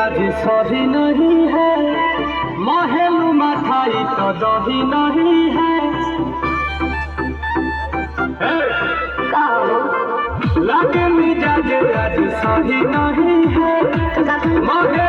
आज सही नहीं है, महलू मठाई तो दही नहीं है। लगे मिजाज आज सही नहीं है, महलू